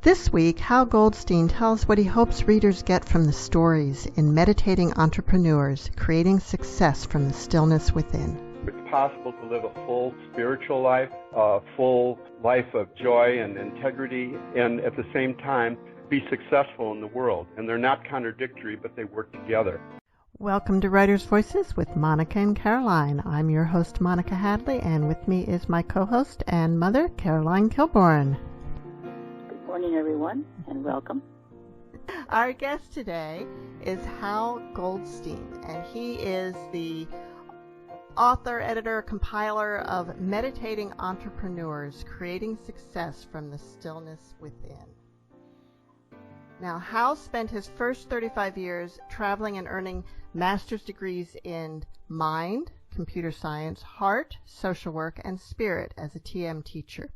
This week, Hal Goldstein tells what he hopes readers get from the stories in Meditating Entrepreneurs, Creating Success from the Stillness Within. It's possible to live a full spiritual life, a full life of joy and integrity, and at the same time be successful in the world. And they're not contradictory, but they work together. Welcome to Writer's Voices with Monica and Caroline. I'm your host, Monica Hadley, and with me is my co-host and mother, Caroline Kilborn. Good morning, everyone, and welcome. Our guest today is Hal Goldstein, and he is the author, editor, compiler of Meditating Entrepreneurs, Creating Success from the Stillness Within. Now, Hal spent his first 35 years traveling and earning master's degrees in mind, computer science, heart, social work, and spirit as a TM teacher.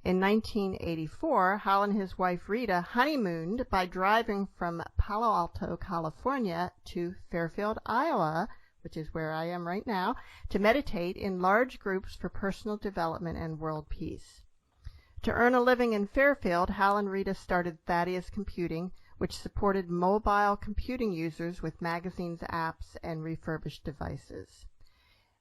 In 1984, Hal and his wife Rita honeymooned by driving from Palo Alto, California to Fairfield, Iowa, which is where I am right now, to meditate in large groups for personal development and world peace. To earn a living in Fairfield, Hal and Rita started Thaddeus Computing, which supported mobile computing users with magazines, apps, and refurbished devices.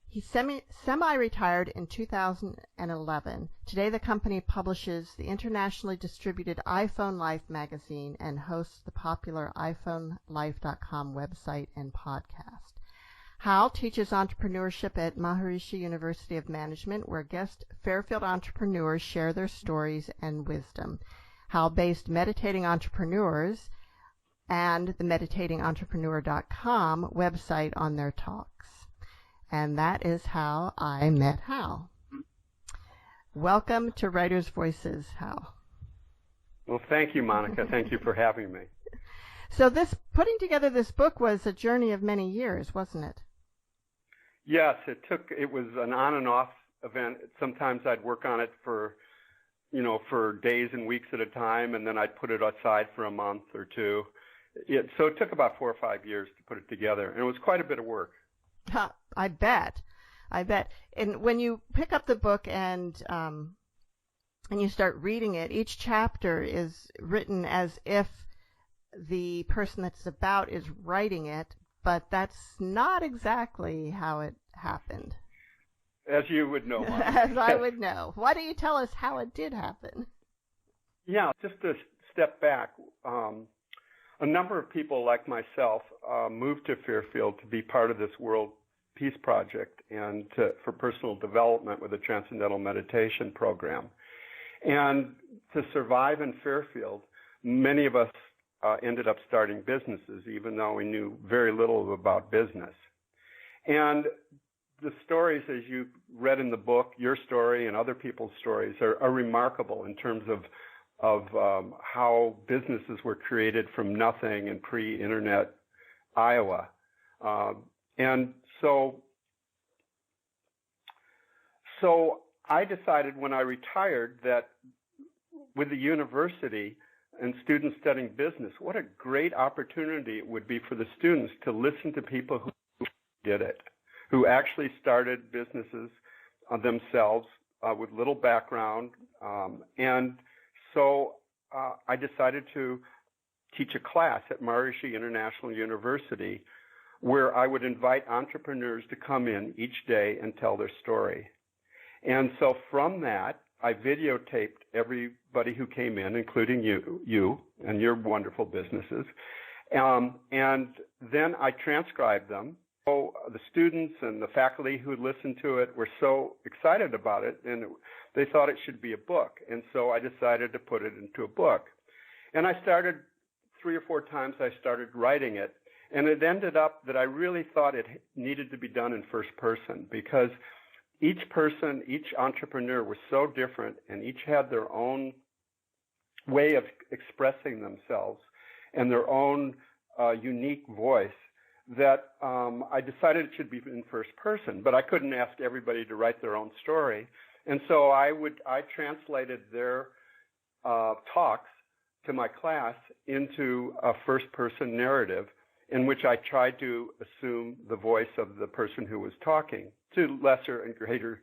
He semi-retired in 2011. Today, the company publishes the internationally distributed iPhone Life magazine and hosts the popular iPhoneLife.com website and podcast. Hal teaches entrepreneurship at Maharishi University of Management, where guest Fairfield entrepreneurs share their stories and wisdom. Hal based Meditating Entrepreneurs and the meditatingentrepreneur.com website on their talks. And that is how I met Hal. Welcome to Writer's Voices, Hal. Well, thank you, Monica. Thank you for having me. So putting together this book was a journey of many years, wasn't it? Yes, it was an on and off event. Sometimes I'd work on it for days and weeks at a time, and then I'd put it aside for a month or two. So it took about 4 or 5 years to put it together, and it was quite a bit of work. I bet. And when you pick up the book and you start reading it, each chapter is written as if the person that's about is writing it, but that's not exactly how it happened. As you would know. As I would know. Why don't you tell us how it did happen? Yeah, just to step back, a number of people like myself moved to Fairfield to be part of this World Peace Project and for personal development with a Transcendental Meditation program. And to survive in Fairfield, many of us ended up starting businesses, even though we knew very little about business. And the stories, as you read in the book, your story and other people's stories are remarkable in terms of how businesses were created from nothing in pre-internet Iowa. And so I decided when I retired that with the university and students studying business, what a great opportunity it would be for the students to listen to people who did it, who actually started businesses themselves with little background. And so I decided to teach a class at Maharishi International University where I would invite entrepreneurs to come in each day and tell their story. And so from that, I videotaped everybody who came in, including you and your wonderful businesses. And then I transcribed them. So the students and the faculty who listened to it were so excited about it, and they thought it should be a book. And so I decided to put it into a book. And I started 3 or 4 times I started writing it. And it ended up that I really thought it needed to be done in first person because each person, each entrepreneur was so different and each had their own way of expressing themselves and their own unique voice that I decided it should be in first person, but I couldn't ask everybody to write their own story. And so I translated their talks to my class into a first person narrative in which I tried to assume the voice of the person who was talking to lesser and greater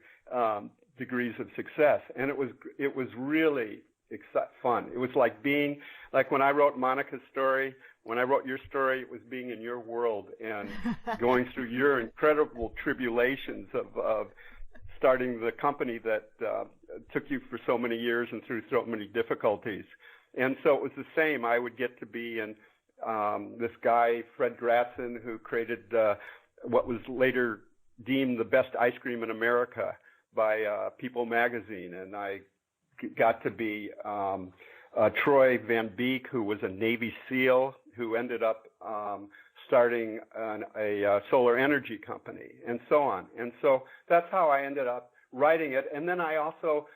degrees of success. And it was really fun. It was like when I wrote Monica's story, when I wrote your story, it was being in your world and going through your incredible tribulations of starting the company that took you for so many years and through so many difficulties. And so it was the same. I would get to be in this guy, Fred Gratson, who created what was later deemed the best ice cream in America by People magazine. And I got to be Troy Van Beek, who was a Navy SEAL, who ended up starting a solar energy company, and so on. And so that's how I ended up writing it. And then I also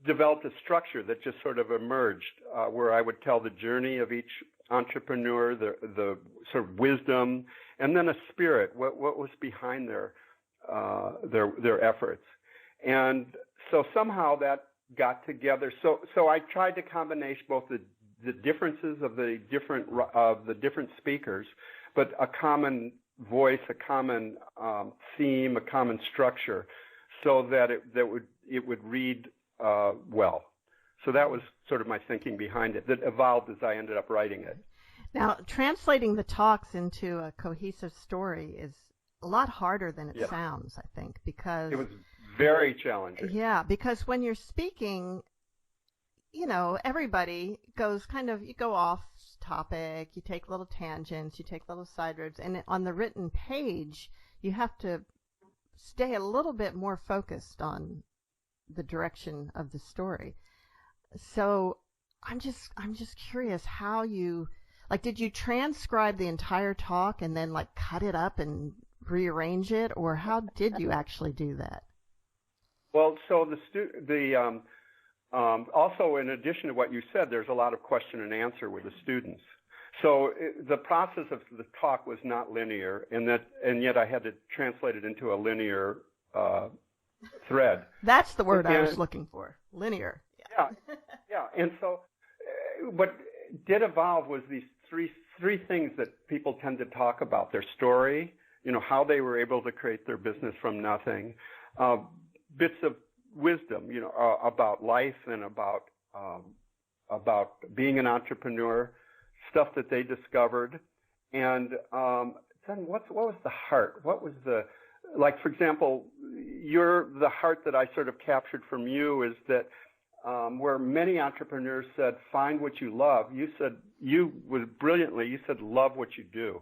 developed a structure that just sort of emerged, where I would tell the journey of each entrepreneur, the sort of wisdom, and then a spirit, what was behind their efforts. And so somehow that got together. So I tried to combine both the differences of the different speakers, but a common voice, a common theme, a common structure, so that it would read well. So that was sort of my thinking behind it. That evolved as I ended up writing it. Now, translating the talks into a cohesive story is a lot harder than it sounds, I think, because it was very challenging. Yeah, because when you're speaking, everybody goes you go off topic, you take little tangents, you take little side roads, and on the written page, you have to stay a little bit more focused on the direction of the story. So I'm just curious how you, did you transcribe the entire talk and then cut it up and rearrange it, or how did you actually do that? Well, so also, in addition to what you said, there's a lot of question and answer with the students. So the process of the talk was not linear, and yet I had to translate it into a linear thread. That's the word I was looking for, linear. Yeah. And so what did evolve was these three things that people tend to talk about: their story, how they were able to create their business from nothing, bits of wisdom, about life and about being an entrepreneur, stuff that they discovered, and then what was the heart? What was for example, the heart that I sort of captured from you is that where many entrepreneurs said, find what you love, you said love what you do.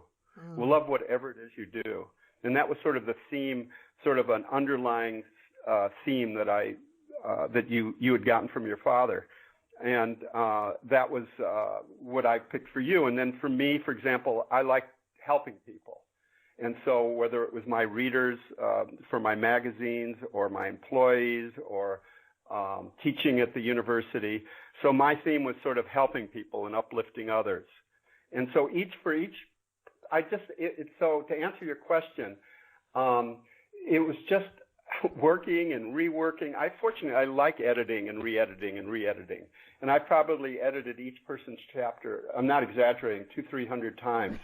Well, love whatever it is you do. And that was sort of the theme, sort of an underlying theme that you had gotten from your father. And that was what I picked for you. And then for me, for example, I like helping people. And so whether it was my readers for my magazines or my employees or teaching at the university, so my theme was sort of helping people and uplifting others. And so so to answer your question, it was just working and reworking. Fortunately, I like editing and re-editing and re-editing. And I probably edited each person's chapter, I'm not exaggerating, 200-300 times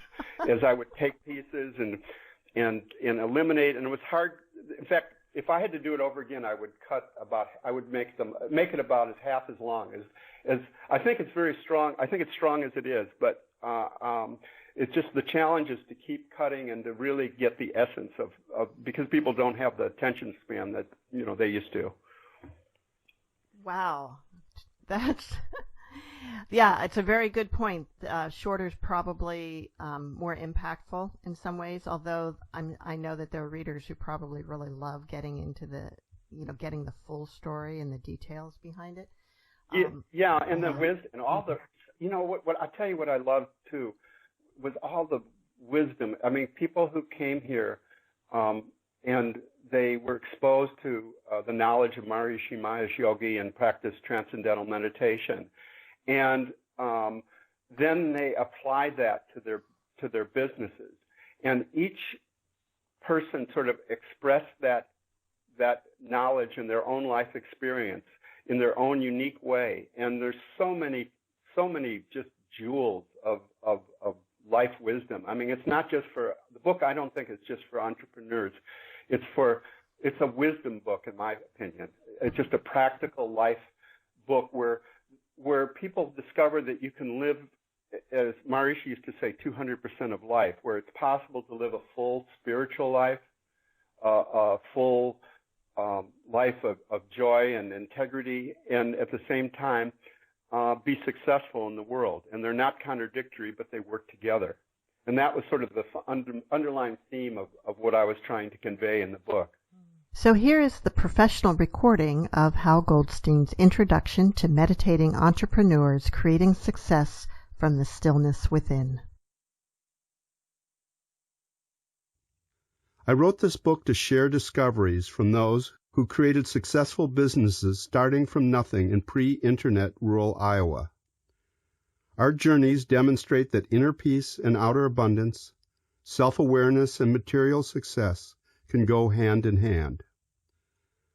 as I would take pieces and eliminate. And it was hard. In fact, if I had to do it over again, I would make it about as half as long as I think it's very strong. I think it's strong as it is, but it's just the challenge is to keep cutting and to really get the essence of because people don't have the attention span that they used to. Wow, that's it's a very good point. Shorter is probably more impactful in some ways. Although I know that there are readers who probably really love getting into getting the full story and the details behind it. And the wisdom and all the what I tell you what I love too was all the wisdom. I mean, people who came here and they were exposed to the knowledge of Maharishi Mahesh Yogi and practiced transcendental meditation, and then they applied that to their businesses. And each person sort of expressed that knowledge in their own life experience in their own unique way. And there's so many just jewels of life wisdom. I mean, it's not just for the book. I don't think it's just for entrepreneurs. It's a wisdom book, in my opinion. It's just a practical life book where where people discover that you can live, as Maharishi used to say, 200% of life, where it's possible to live a full spiritual life, a full life of joy and integrity, and at the same time be successful in the world. And they're not contradictory, but they work together. And that was sort of the underlying theme of what I was trying to convey in the book. So here is the professional recording of Hal Goldstein's introduction to meditating entrepreneurs creating success from the stillness within. I wrote this book to share discoveries from those who created successful businesses starting from nothing in pre-internet rural Iowa. Our journeys demonstrate that inner peace and outer abundance, self-awareness and material success can go hand in hand.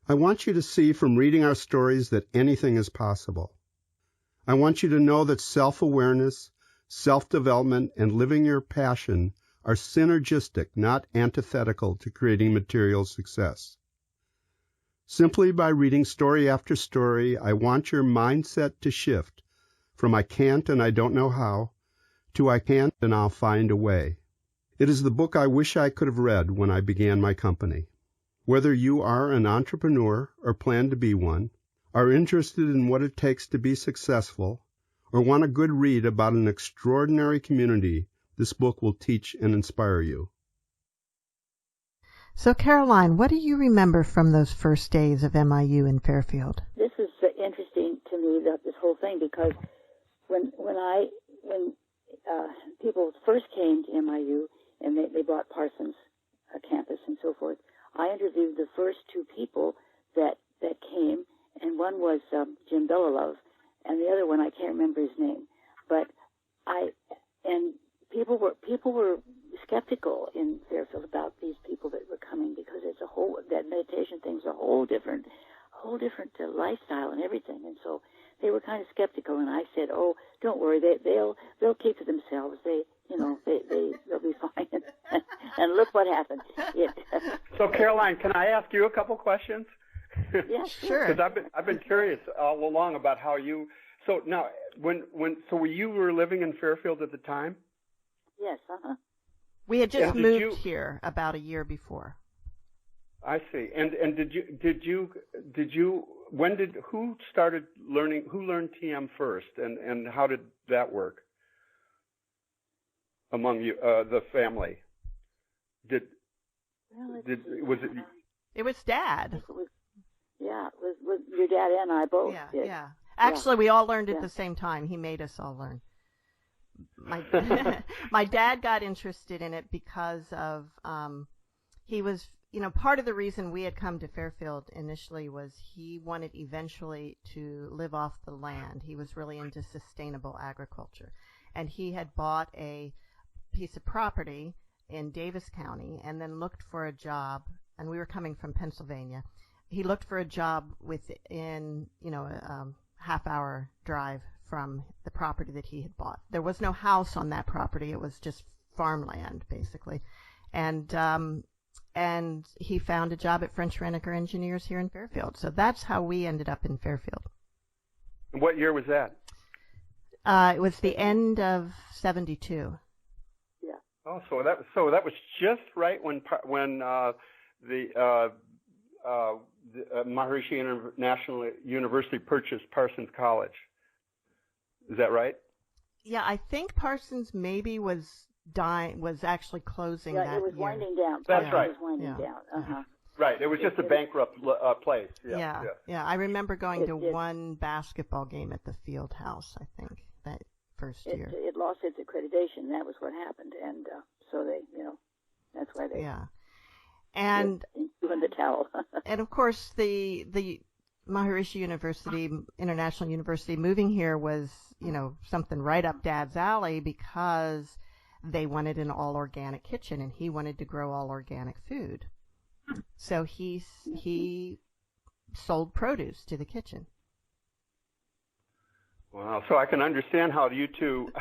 I want you to see from reading our stories that anything is possible. I want you to know that self-awareness, self-development, and living your passion are synergistic, not antithetical to creating material success. Simply by reading story after story, I want your mindset to shift from I can't and I don't know how to I can and I'll find a way. It is the book I wish I could have read when I began my company. Whether you are an entrepreneur or plan to be one, are interested in what it takes to be successful, or want a good read about an extraordinary community, this book will teach and inspire you. So, Caroline, what do you remember from those first days of MIU in Fairfield? This is interesting to me, this whole thing, because when people first came to MIU and they bought Parsons campus and so forth, I interviewed the first two people that came, and one was Jim Bellalove, and the other one I can't remember his name. But people were skeptical in Fairfield about these people that were coming, because it's that meditation thing's a whole different lifestyle and everything, and so they were kind of skeptical. And I said, "Oh, don't worry, they'll keep to themselves. They'll be fine." And look what happened. So, Caroline, can I ask you a couple questions? Yeah, sure. Because I've been curious all along about how you. So now, so you were living in Fairfield at the time? Yes. We had just moved here about a year before. I see. And who learned TM first, and how did that work among you, the family? It was Dad. It was your dad and I both. Yeah. Actually, we all learned at the same time. He made us all learn. My dad got interested in it because of he was, part of the reason we had come to Fairfield initially was he wanted eventually to live off the land. He was really into sustainable agriculture, and he had bought a piece of property in Davis County and then looked for a job, and we were coming from Pennsylvania. He looked for a job within, a half-hour drive from the property that he had bought. There was no house on that property. It was just farmland, basically. And he found a job at French Renneker Engineers here in Fairfield. So that's how we ended up in Fairfield. What year was that? It was the end of 1972. Yeah. Oh, so that was just right when the Maharishi International University purchased Parsons College. Is that right? Yeah, I think Parsons maybe was actually closing that year. Yeah, it was winding down. That's right. It was winding down. Uh-huh. Right. It was just a bankrupt place. Yeah. I remember going to one basketball game at the field house, I think, that first year. It lost its accreditation. That was what happened. And so they, that's why they... Yeah. And threw in the towel. And, of course, the Maharishi University, International University, moving here was, something right up Dad's alley because they wanted an all-organic kitchen, and he wanted to grow all-organic food. So he sold produce to the kitchen. Wow. So I can understand how you two,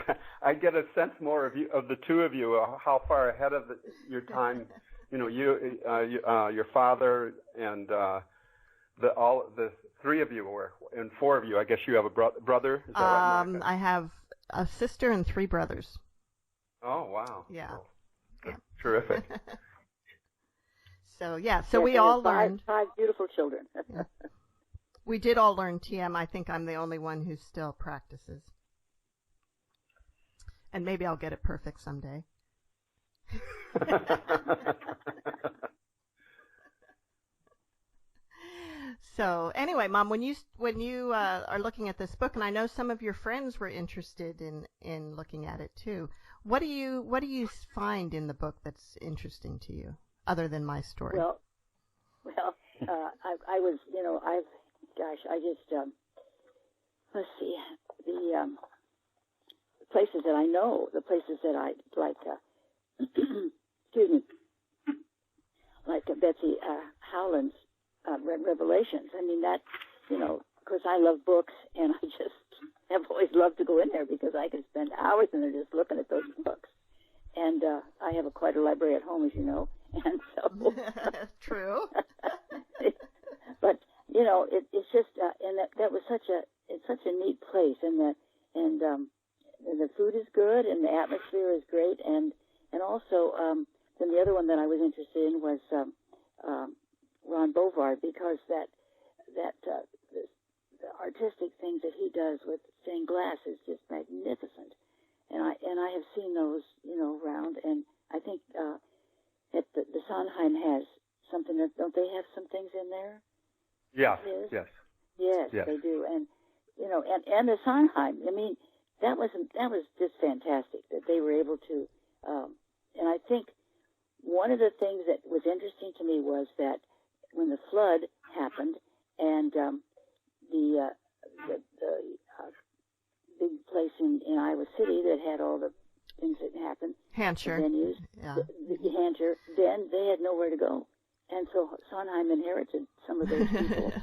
I get a sense more of the two of you, how far ahead of your time, your father and the 3 of you were, and 4 of you. I guess you have a brother. Is that right, Monica? I have a sister and 3 brothers. Oh, wow. Yeah. Oh, terrific. So we all learned. 5 beautiful children. Yeah. We did all learn TM. I think I'm the only one who still practices. And maybe I'll get it perfect someday. So anyway, Mom, when you are looking at this book, and I know some of your friends were interested in looking at it too. What do you find in the book that's interesting to you, other than my story? Well, I was, I just let's see, the places that I know, the places that I like. Excuse me, like Betsy Howland's Revelations. I mean, that, because I love books, and I just have always loved to go in there because I can spend hours in there just looking at those books. And I have quite a library at home, as you know, and so true. But it's just, and that was such a neat place, and the food is good, and the atmosphere is great, and also then the other one that I was interested in was Ron Beauvard, because the artistic things that he does with stained glass is just magnificent, and I have seen those around, and I think that the Sondheim has something that, don't they have some things in there? Yes, yes, they do, and and the Sondheim. I mean, that was just fantastic that they were able to, and I think one of the things that was interesting to me was that when the flood happened, and the big place in Iowa City that had all the things that happened, Hampshire, venues, yeah, the Hampshire, then they had nowhere to go, and so Sondheim inherited some of those people,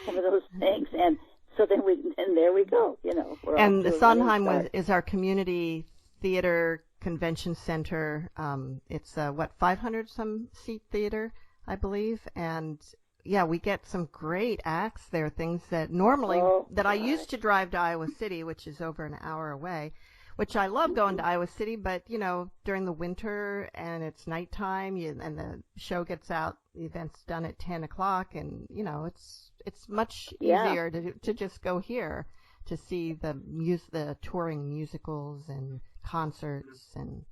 some of those things, and so then there we go, And the Sondheim is our community theater convention center. It's 500 some seat theater, I believe, and yeah, we get some great acts there. Things that normally I used to drive to Iowa City, which is over an hour away, which I love going to Iowa City, but during the winter and it's nighttime, and the show gets out, the event's done at 10 o'clock, and it's much easier to just go here to see the touring musicals and concerts and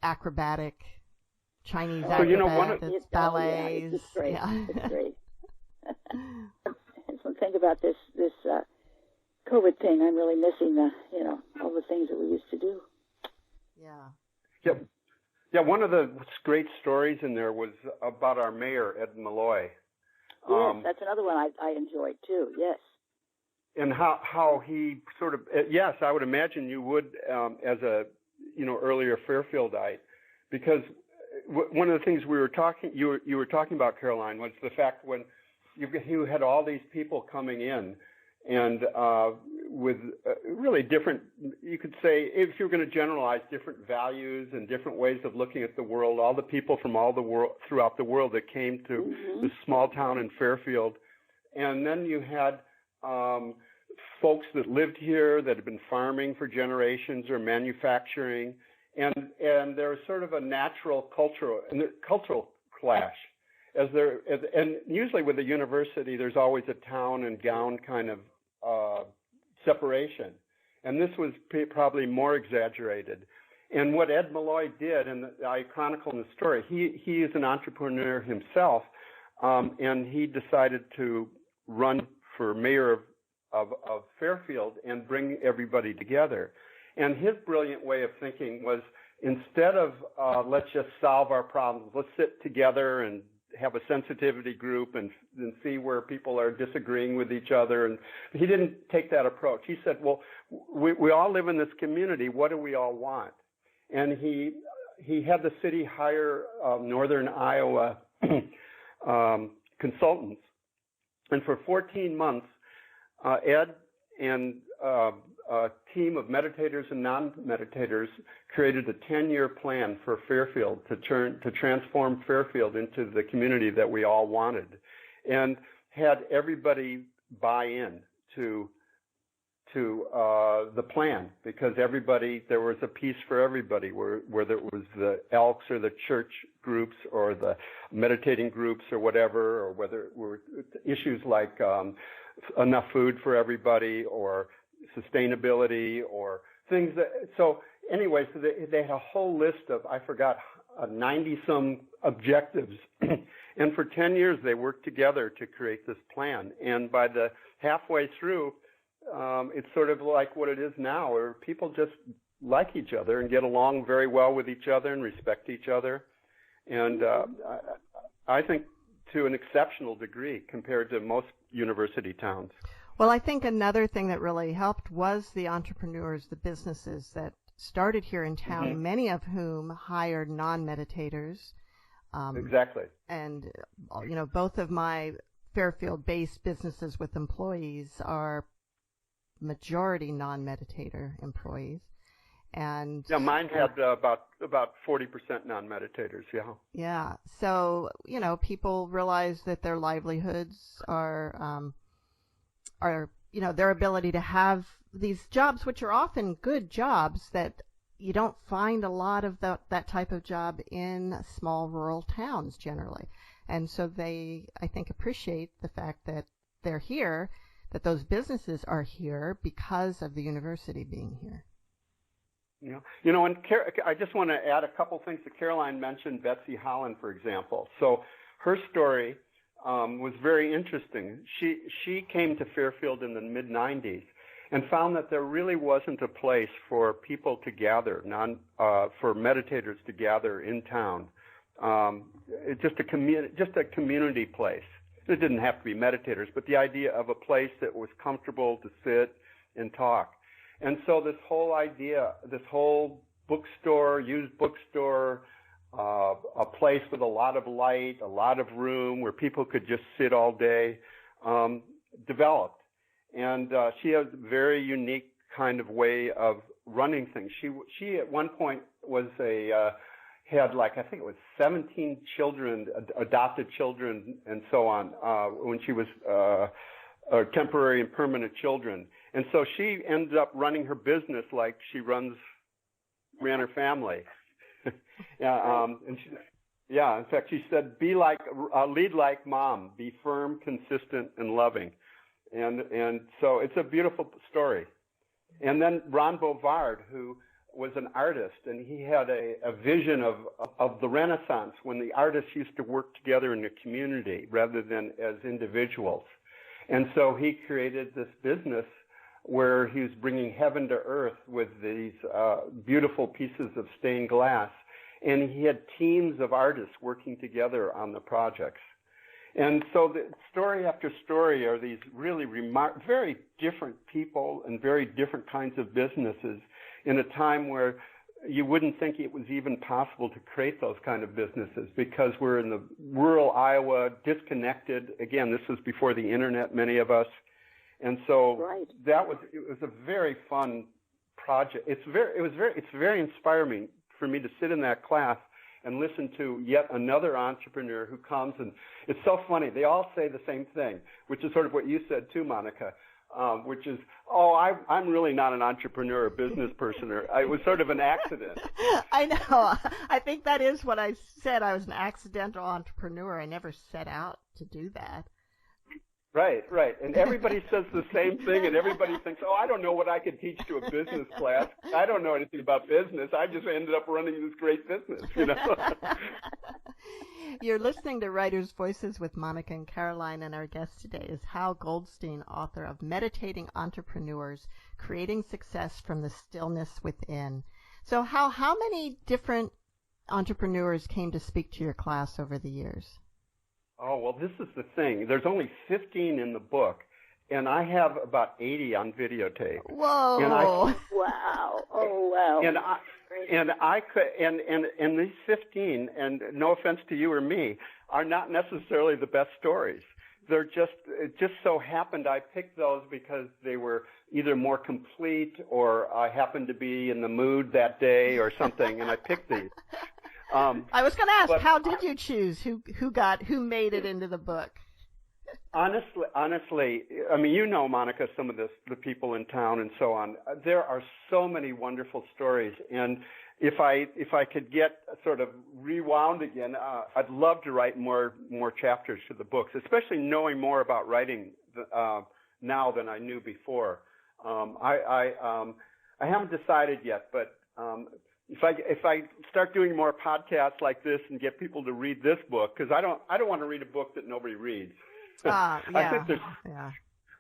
acrobatic Chinese acrobatics, ballets. It's great. Yeah. It's great. And so think about this COVID thing. I'm really missing all the things that we used to do. Yeah. Yep. Yeah, one of the great stories in there was about our mayor, Ed Malloy. Yes, that's another one I enjoyed too. Yes. And how he sort of, yes, I would imagine you would as a earlier Fairfieldite, because one of the things you were talking about, Caroline, was the fact when you had all these people coming in, and with really different, you could say, if you're going to generalize, different values and different ways of looking at the world, all the people from all the world, throughout the world, that came to this small town in Fairfield. And then you had folks that lived here that had been farming for generations or manufacturing, and there was sort of a natural cultural clash. And usually with a university, there's always a town and gown kind of separation, and this was probably more exaggerated. And what Ed Malloy did, and I chronicle in the story, he is an entrepreneur himself, and he decided to run for mayor of Fairfield and bring everybody together. And his brilliant way of thinking was, instead of let's just solve our problems, let's sit together and have a sensitivity group and see where people are disagreeing with each other. And he didn't take that approach. He said, well, we all live in this community. What do we all want? And he had the city hire Northern Iowa consultants. And for 14 months, Ed and a team of meditators and non-meditators created a 10-year plan for Fairfield to transform Fairfield into the community that we all wanted. And had everybody buy in to the plan, because there was a piece for everybody, whether it was the Elks or the church groups or the meditating groups or whatever, or whether it were issues like enough food for everybody or sustainability or things so anyway, so they had a whole list of, I forgot, 90-some objectives. And for 10 years, they worked together to create this plan. And by the halfway through, it's sort of like what it is now, where people just like each other and get along very well with each other and respect each other. And I think to an exceptional degree compared to most university towns. Well, I think another thing that really helped was the entrepreneurs, the businesses that started here in town, many of whom hired non-meditators. Exactly. And, both of my Fairfield-based businesses with employees are majority non-meditator employees. And yeah, mine had about 40% non-meditators. Yeah. Yeah. So people realize that their livelihoods are their ability to have these jobs, which are often good jobs, that you don't find a lot of that type of job in small rural towns generally. And so they, I think, appreciate the fact that they're here, that those businesses are here because of the university being here. Yeah. And I just want to add a couple things that Caroline mentioned, Betsy Holland, for example. So her story was very interesting. She came to Fairfield in the mid-'90s and found that there really wasn't a place for people to gather, for meditators to gather in town. Just a community place. It didn't have to be meditators, but the idea of a place that was comfortable to sit and talk. And so this whole idea, this whole bookstore, used bookstore, a place with a lot of light, a lot of room where people could just sit all day, developed. And she has a very unique kind of way of running things. She at one point was had like, I think it was 17 children, adopted children and so on, when she was temporary and permanent children. And so she ended up running her business like she ran her family. In fact, she said, lead like mom, be firm, consistent, and loving. And so it's a beautiful story. And then Ron Beauvard, who was an artist, and he had a vision of the Renaissance, when the artists used to work together in a community rather than as individuals. And so he created this business where he was bringing heaven to earth with these beautiful pieces of stained glass. And he had teams of artists working together on the projects. And so the story after story are these really very different people and very different kinds of businesses in a time where you wouldn't think it was even possible to create those kind of businesses, because we're in the rural Iowa, disconnected. Again, this was before the internet, many of us. And so it was a very fun project. It's very inspiring for me to sit in that class and listen to yet another entrepreneur who comes, and it's so funny. They all say the same thing, which is sort of what you said too, Monica, which is, I'm really not an entrepreneur or business person, or it was sort of an accident. I know. I think that is what I said. I was an accidental entrepreneur. I never set out to do that. Right. And everybody says the same thing, and everybody thinks, I don't know what I could teach to a business class. I don't know anything about business. I just ended up running this great business, You're listening to Writers' Voices with Monica and Caroline, and our guest today is Hal Goldstein, author of Meditating Entrepreneurs, Creating Success from the Stillness Within. So, Hal, how many different entrepreneurs came to speak to your class over the years? Oh, well, this is the thing. There's only 15 in the book, and I have about 80 on videotape. Whoa! Wow! Oh, wow! And these 15, and no offense to you or me, are not necessarily the best stories. They're it just so happened I picked those because they were either more complete, or I happened to be in the mood that day or something, and I picked these. I was going to ask, how did you choose who made it into the book? Honestly, I mean, you know, Monica, some of the people in town and so on. There are so many wonderful stories, and if I could get sort of rewound again, I'd love to write more chapters to the books, especially knowing more about writing now than I knew before. I haven't decided yet, but if I start doing more podcasts like this and get people to read this book, because I don't want to read a book that nobody reads. Yeah. I think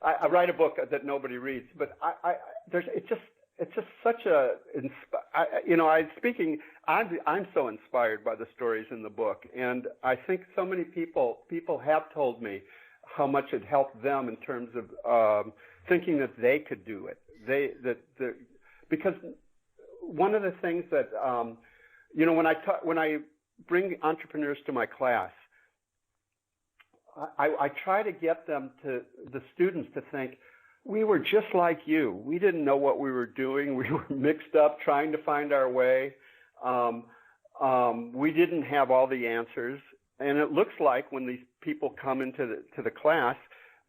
I write a book that nobody reads, but it's just such a, I'm so inspired by the stories in the book, and I think so many people have told me how much it helped them in terms of thinking that they could do it. Because one of the things that when I bring entrepreneurs to my class, I try to get the students to think, we were just like you. We didn't know what we were doing. We were mixed up trying to find our way. We didn't have all the answers. And it looks like when these people come into the class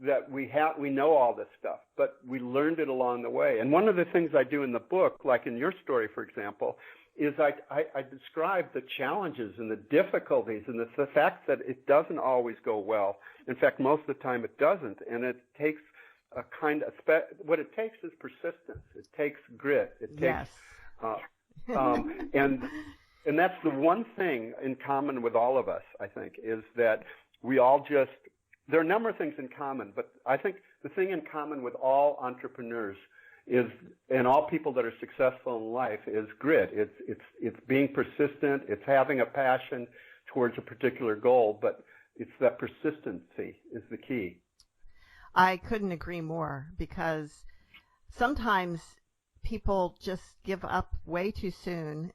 that we know all this stuff, but we learned it along the way. And one of the things I do in the book, like in your story, for example, is I describe the challenges and the difficulties and the fact that it doesn't always go well. In fact, most of the time it doesn't. And it takes what it takes is persistence. It takes grit. It takes, and that's the one thing in common with all of us, I think, is that we all there are a number of things in common, but I think the thing in common with all entrepreneurs and all people that are successful in life is grit. It's being persistent. It's having a passion towards a particular goal, but it's that persistency is the key. I couldn't agree more, because sometimes people just give up way too soon,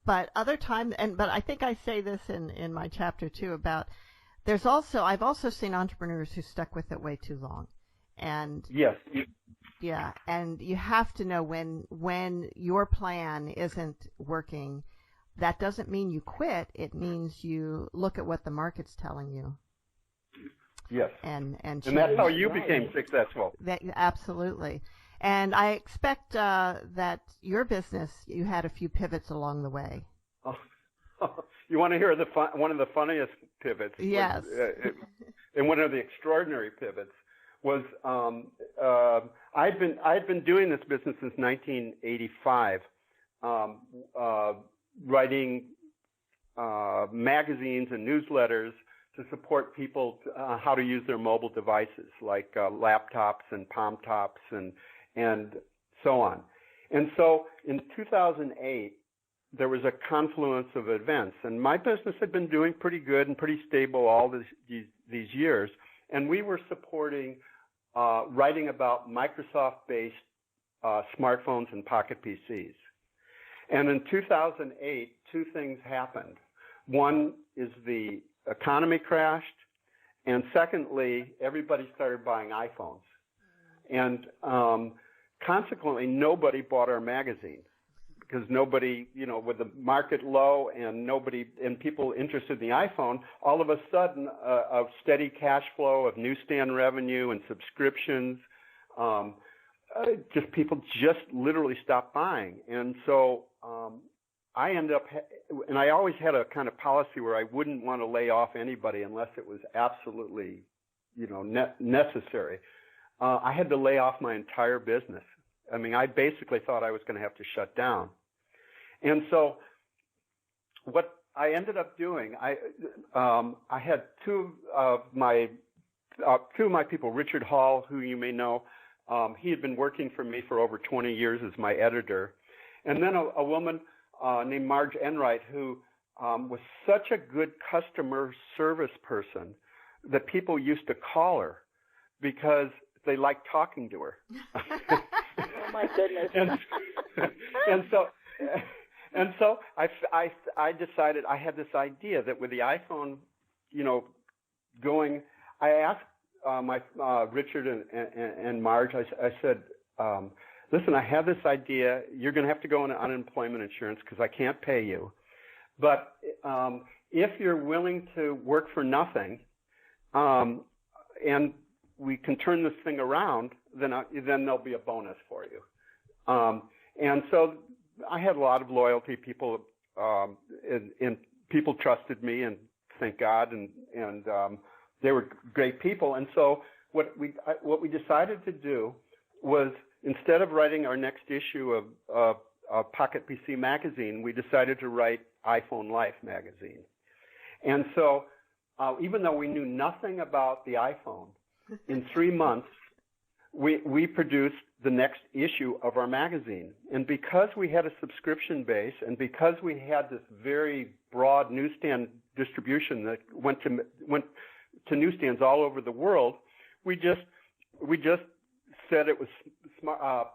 but other times, but I think I say this in my chapter too about I've also seen entrepreneurs who stuck with it way too long. And yes. Yeah, and you have to know when your plan isn't working. That doesn't mean you quit. It means you look at what the market's telling you. Yes. And that's how you became successful. Absolutely. And I expect that your business, you had a few pivots along the way. You want to hear one of the funniest pivots? Yes. And one of the extraordinary pivots was I'd been doing this business since 1985, writing magazines and newsletters to support people how to use their mobile devices like laptops and palm tops and so on. And so in 2008, there was a confluence of events, and my business had been doing pretty good and pretty stable all these years, and we were supporting writing about Microsoft-based smartphones and pocket PCs. And in 2008, two things happened. One is the economy crashed, and secondly, everybody started buying iPhones. And consequently, nobody bought our magazine because nobody, with the market low and people interested in the iPhone, all of a sudden a steady cash flow of newsstand revenue and subscriptions, people literally stopped buying. And so I ended up, and I always had a kind of policy where I wouldn't want to lay off anybody unless it was absolutely, necessary. I had to lay off my entire business. I mean, I basically thought I was going to have to shut down. And so what I ended up doing, I had two of my people, Richard Hall, who you may know. He had been working for me for over 20 years as my editor. And then a woman named Marge Enright, who was such a good customer service person that people used to call her because they liked talking to her. Oh my goodness! and so I decided I had this idea that with the iPhone, going, I asked my Richard and Marge. I said, listen, I have this idea. You're going to have to go into unemployment insurance because I can't pay you. But if you're willing to work for nothing, we can turn this thing around, then there'll be a bonus for you. And so I had a lot of loyalty. People, and people trusted me, and thank God, and they were great people. And so what we decided to do was, instead of writing our next issue of Pocket PC magazine, we decided to write iPhone Life magazine. And so even though we knew nothing about the iPhone, in 3 months, we produced the next issue of our magazine. And because we had a subscription base, and because we had this very broad newsstand distribution that went to newsstands all over the world, we just said it was smart.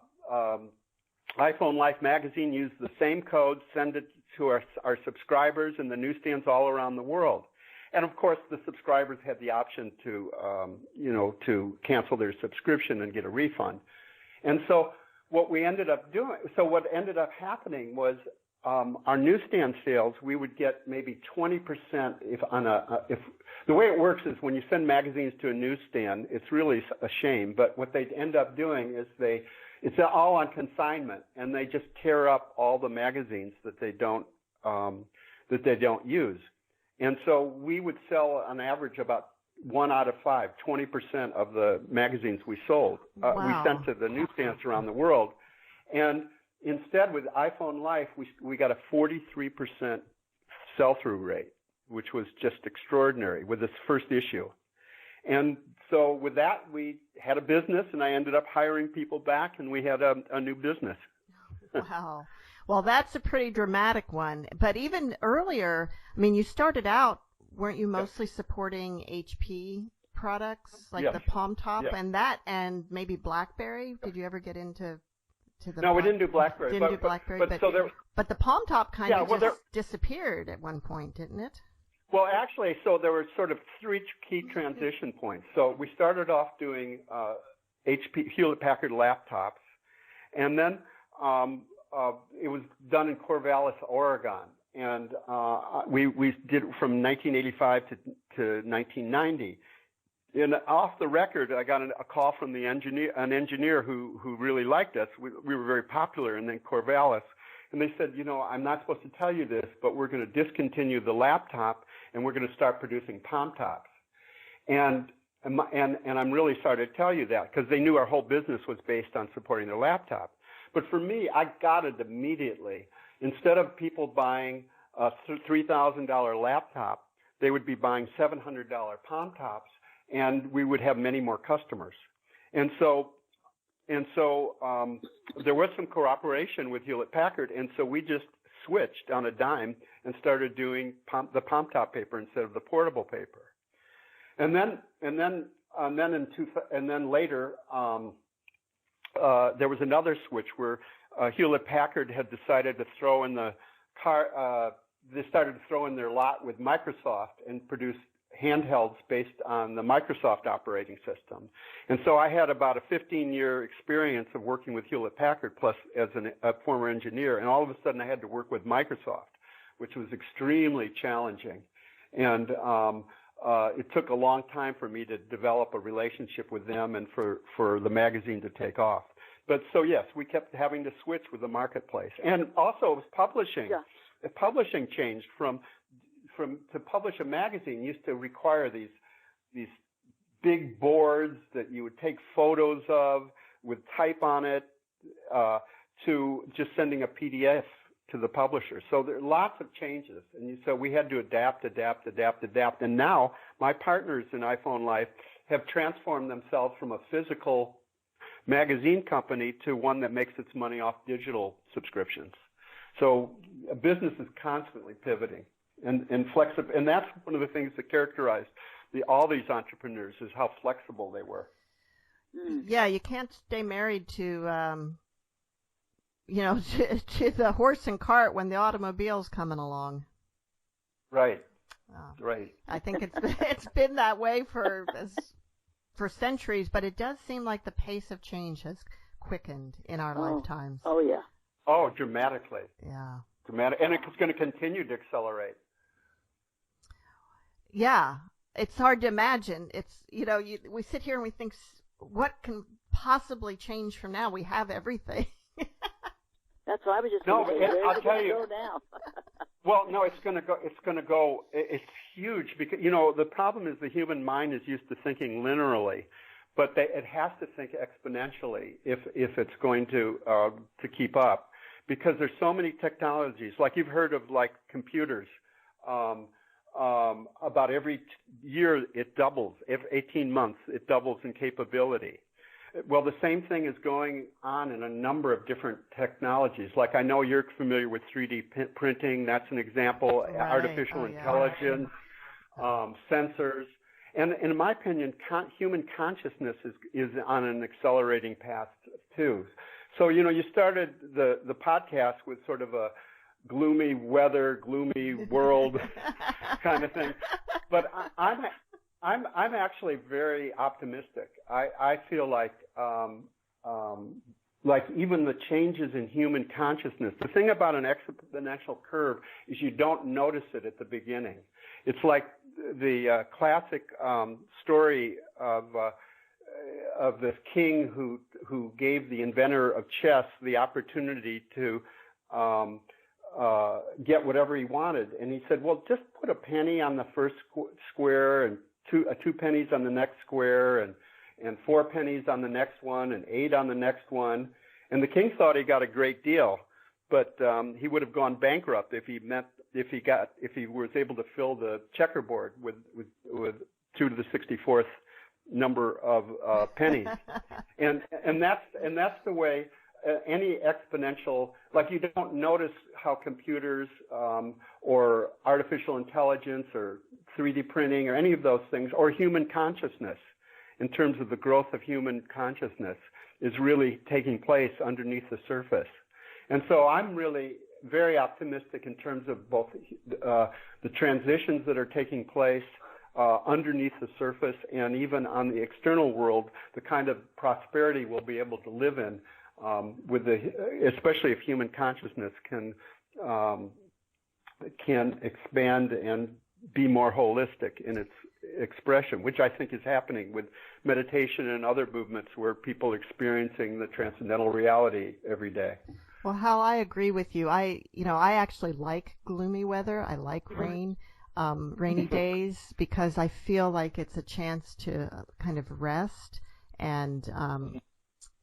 iPhone Life magazine, use the same code, send it to our subscribers in the newsstands all around the world. And of course, the subscribers had the option to cancel their subscription and get a refund. And so what ended up happening was our newsstand sales, we would get maybe 20% if the way it works is when you send magazines to a newsstand, it's really a shame. But what they end up doing is it's all on consignment, and they just tear up all the magazines that they don't use. And so we would sell on average about 1 out of 5, 20% of the magazines we sold. Wow. We sent to the newsstands around the world. And instead, with iPhone Life, we got a 43% sell-through rate, which was just extraordinary with this first issue. And so with that, we had a business, and I ended up hiring people back, and we had a new business. Wow. Well, that's a pretty dramatic one. But even earlier, I mean, you started out, weren't you mostly supporting HP products, like the Palm Top and maybe BlackBerry? Did you ever get into the No, we didn't do BlackBerry. Didn't do BlackBerry, but the Palm Top kind of disappeared at one point, didn't it? Well, actually, so there were sort of 3 key transition points. So we started off doing Hewlett-Packard laptops, and then it was done in Corvallis, Oregon, and we did it from 1985 to 1990. And off the record, I got a call from an engineer who really liked us. We were very popular, and then Corvallis. And they said, I'm not supposed to tell you this, but we're going to discontinue the laptop, and we're going to start producing Palm Tops. And I'm really sorry to tell you that, because they knew our whole business was based on supporting their laptop. But for me, I got it immediately. Instead of people buying a $3,000 laptop, they would be buying $700 Palm Tops, and we would have many more customers. And so there was some cooperation with Hewlett-Packard, and so we just switched on a dime and started doing the Palm Top paper instead of the portable paper. And then later there was another switch where Hewlett-Packard had decided to throw in they started to throw in their lot with Microsoft and produce handhelds based on the Microsoft operating system. And so I had about a 15-year experience of working with Hewlett-Packard, plus as a former engineer, and all of a sudden I had to work with Microsoft, which was extremely challenging. And it took a long time for me to develop a relationship with them and for the magazine to take off. But so, yes, we kept having to switch with the marketplace. And also it was publishing. Yeah. Publishing changed to publish a magazine used to require these big boards that you would take photos of with type on it to just sending a PDF to the publisher. So there are lots of changes, and so we had to adapt. And now my partners in iPhone Life have transformed themselves from a physical magazine company to one that makes its money off digital subscriptions. So a business is constantly pivoting and flexible, and that's one of the things that characterized all these entrepreneurs is how flexible they were. Yeah, you can't stay married to to the horse and cart when the automobile's coming along. Right. Right. I think it's been that way for centuries, but it does seem like the pace of change has quickened in our lifetimes. Oh, yeah. Oh, dramatically. Yeah. Dramatic, and it's going to continue to accelerate. Yeah. it's hard to imagine. It's, we sit here and we think, what can possibly change from now? We have everything. That's why I was just no. I'll tell you. Go now? Well, no, it's going to go. It's going to go. It's huge because the problem is the human mind is used to thinking linearly, but it has to think exponentially if it's going to keep up, because there's so many technologies. Like you've heard of like computers. About every year it doubles. Every 18 months it doubles in capability. Well, the same thing is going on in a number of different technologies. Like I know you're familiar with 3D printing. That's an example. Right. Artificial intelligence, sensors. And in my opinion, human consciousness is on an accelerating path too. So, you started the podcast with sort of a gloomy weather, gloomy world kind of thing. But I'm actually very optimistic. I feel like even the changes in human consciousness. The thing about an exponential curve is you don't notice it at the beginning. It's like the classic story of this king who gave the inventor of chess the opportunity to get whatever he wanted, and he said, "Well, just put a penny on the first square and two pennies on the next square, and 4 pennies on the next one, and 8 on the next one." And the king thought he got a great deal, but he would have gone bankrupt if he was able to fill the checkerboard with 2 to the 64th number of pennies, and that's the way. Any exponential, like you don't notice how computers or artificial intelligence or 3D printing or any of those things, or human consciousness, in terms of the growth of human consciousness, is really taking place underneath the surface. And so I'm really very optimistic in terms of both the transitions that are taking place underneath the surface, and even on the external world, the kind of prosperity we'll be able to live in. Especially if human consciousness can expand and be more holistic in its expression, which I think is happening with meditation and other movements where people are experiencing the transcendental reality every day. Well, Hal, I agree with you. I actually like gloomy weather. I like rain, rainy days, because I feel like it's a chance to kind of rest and.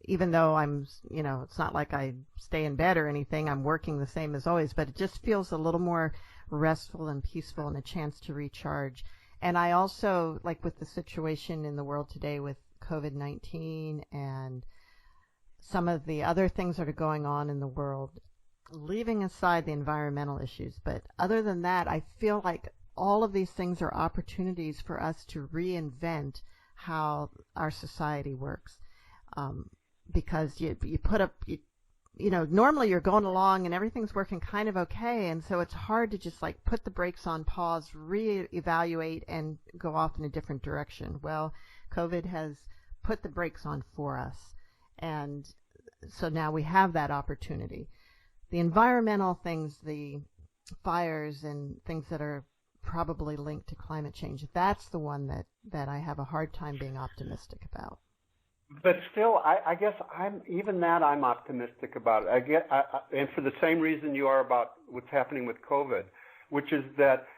Even though it's not like I stay in bed or anything, I'm working the same as always, but it just feels a little more restful and peaceful and a chance to recharge. And I also, like with the situation in the world today with COVID-19 and some of the other things that are going on in the world, leaving aside the environmental issues, but other than that, I feel like all of these things are opportunities for us to reinvent how our society works. Because you put up, normally you're going along and everything's working kind of okay, and so it's hard to just like put the brakes on pause, reevaluate, and go off in a different direction. Well, COVID has put the brakes on for us, and so now we have that opportunity. The environmental things, the fires and things that are probably linked to climate change, that's the one that I have a hard time being optimistic about. But still, I guess I'm optimistic about it. And for the same reason you are about what's happening with COVID, which is that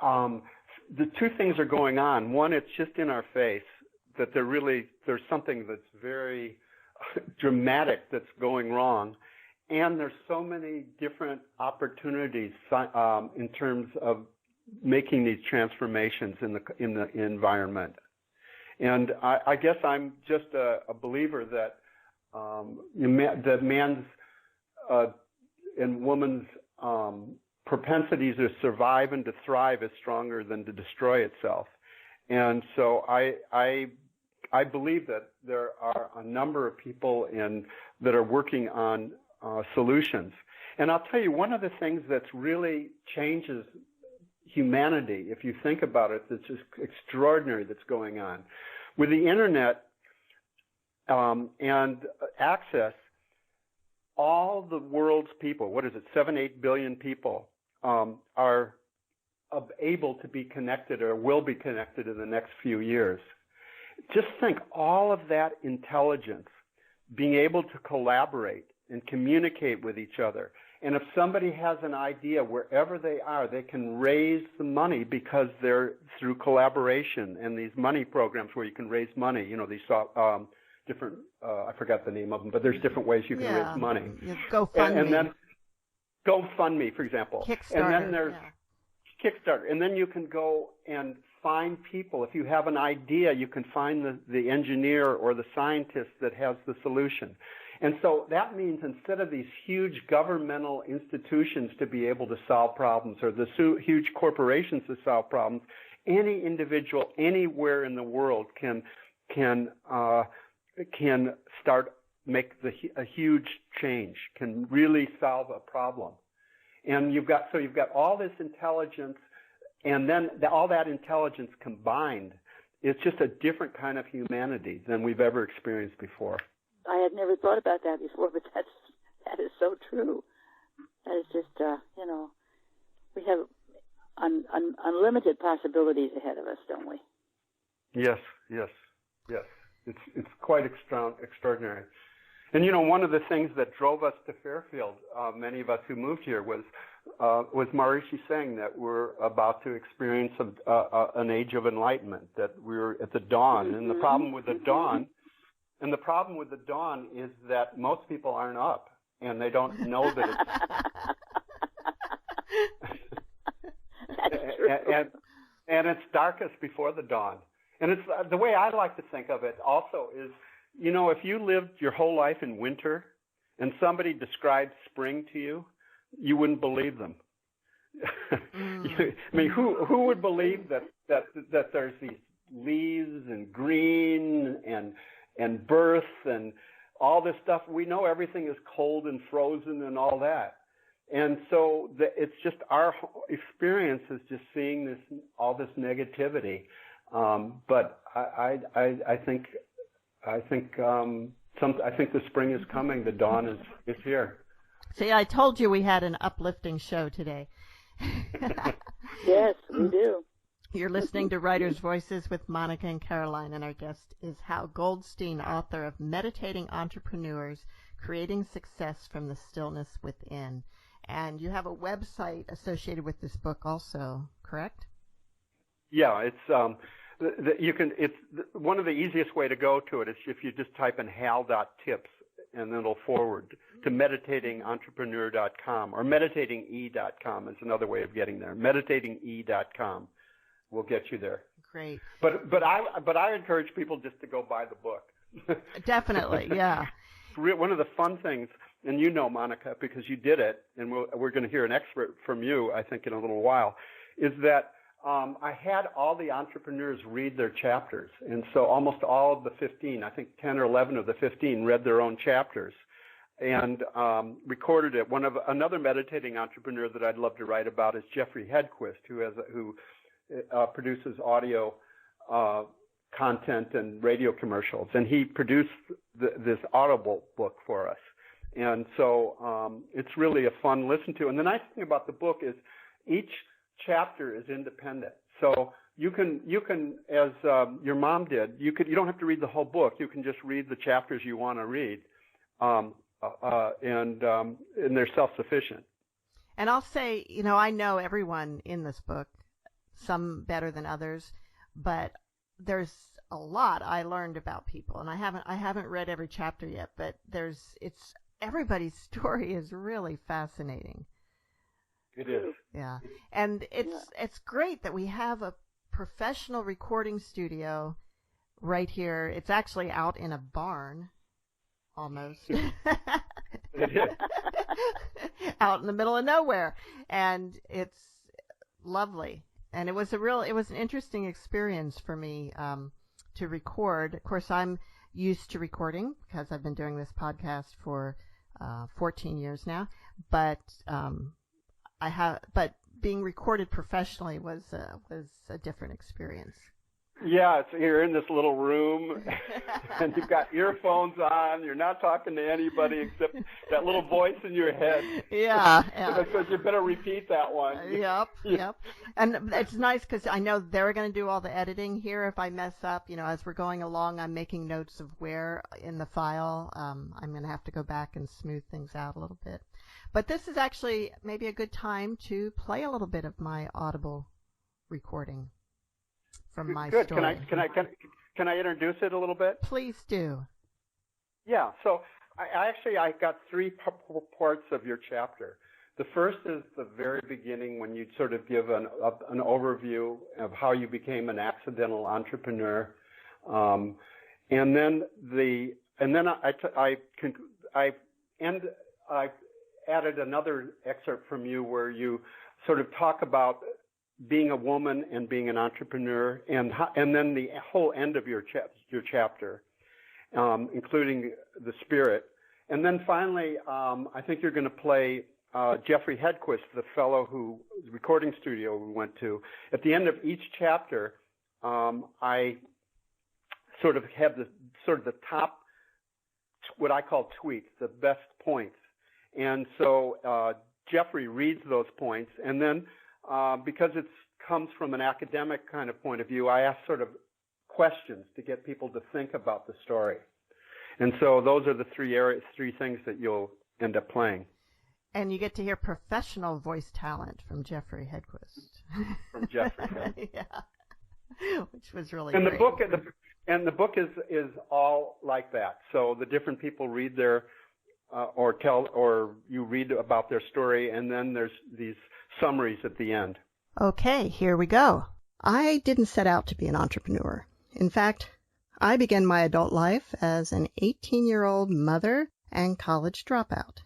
the two things are going on. One, it's just in our face that there's something that's very dramatic that's going wrong, and there's so many different opportunities in terms of making these transformations in the environment. And I guess I'm just a believer that that man's and woman's propensities to survive and to thrive is stronger than to destroy itself. And so I believe that there are a number of people that are working on solutions. And I'll tell you, one of the things that's really changes humanity, if you think about it, that's just extraordinary that's going on. With the internet and access, all the world's people, 7-8 billion people, are able to be connected or will be connected in the next few years. Just think, all of that intelligence, being able to collaborate and communicate with each other. And if somebody has an idea, wherever they are, they can raise the money because they're through collaboration and these money programs where you can raise money. You know, these different, I forgot the name of them, but there's different ways you can raise money. GoFundMe. And then GoFundMe, for example. Kickstarter. And then there's Kickstarter. And then you can go and find people. If you have an idea, you can find the engineer or the scientist that has the solution. And so that means instead of these huge governmental institutions to be able to solve problems or the huge corporations to solve problems, any individual anywhere in the world can make a huge change, can really solve a problem. And you've got all this intelligence, and then all that intelligence combined, it's just a different kind of humanity than we've ever experienced before. I had never thought about that before, but that is so true. That is just, we have unlimited possibilities ahead of us, don't we? Yes. It's quite extraordinary. And, one of the things that drove us to Fairfield, many of us who moved here, was Maharishi saying that we're about to experience an age of enlightenment, that we're at the dawn. Mm-hmm. And the problem with the dawn is that most people aren't up, and they don't know that it's That's true. and it's darkest before the dawn. And it's the way I like to think of it also is, if you lived your whole life in winter and somebody described spring to you, you wouldn't believe them. I mean, who would believe that there's these leaves and green and birth and all this stuff? We know everything is cold and frozen and all that. And so it's just our experience is just seeing all this negativity. But I think the spring is coming. The dawn is here. See, I told you we had an uplifting show today. Yes, we do. You're listening to Writers' Voices with Monica and Caroline, and our guest is Hal Goldstein, author of Meditating Entrepreneurs, Creating Success from the Stillness Within. And you have a website associated with this book also, correct? Yeah, it's it's one of the easiest way to go to it is if you just type in hal.tips, and then it'll forward to meditatingentrepreneur.com, or meditatinge.com is another way of getting there. Meditatinge.com will get you there. Great. But I encourage people just to go buy the book. Definitely, yeah. One of the fun things, and Monica, because you did it, and we're going to hear an expert from you, I think, in a little while, is that I had all the entrepreneurs read their chapters. And so almost all of the 15, I think 10 or 11 of the 15 read their own chapters and recorded it. Another meditating entrepreneur that I'd love to write about is Jeffrey Hedquist, who produces audio content and radio commercials. And he produced this Audible book for us. And so it's really a fun listen to. And the nice thing about the book is each chapter is independent. So you can as your mom did, you don't have to read the whole book. You can just read the chapters you want to read, and they're self-sufficient. And I'll say, I know everyone in this book, some better than others, but there's a lot I learned about people, and I haven't read every chapter yet, but everybody's story is really fascinating. It is. Yeah. And it's great that we have a professional recording studio right here. It's actually out in a barn, almost. It is. Out in the middle of nowhere. And it's lovely. And it was an interesting experience for me to record. Of course, I'm used to recording because I've been doing this podcast for 14 years now. But but being recorded professionally was a different experience. Yeah, so you're in this little room, and you've got earphones on. You're not talking to anybody except that little voice in your head. Yeah. Because you better repeat that one. Yep. And it's nice because I know they're going to do all the editing here. If I mess up, as we're going along, I'm making notes of where in the file. I'm going to have to go back and smooth things out a little bit. But this is actually maybe a good time to play a little bit of my Audible recording from my Good. story. Can I introduce it a little bit? Please do. Yeah. So I got three parts of your chapter. The first is the very beginning when you sort of give an overview of how you became an accidental entrepreneur, and then I added another excerpt from you where you sort of talk about being a woman and being an entrepreneur, and then the whole end of your chapter, including the spirit. And then finally, I think you're going to play Jeffrey Hedquist, the fellow whose recording studio we went to. At the end of each chapter, I sort of have the top, what I call tweets, the best points. And so Jeffrey reads those points, and then because it comes from an academic kind of point of view, I ask sort of questions to get people to think about the story. And so those are the three things that you'll end up playing. And you get to hear professional voice talent from Jeffrey Hedquist. From Jeffrey. Yeah. Which was really and great. The book is all like that. So the different people read their or you read about their story, and then there's these summaries at the end. Okay, here we go. I didn't set out to be an entrepreneur. In fact, I began my adult life as an 18-year-old mother and college dropout.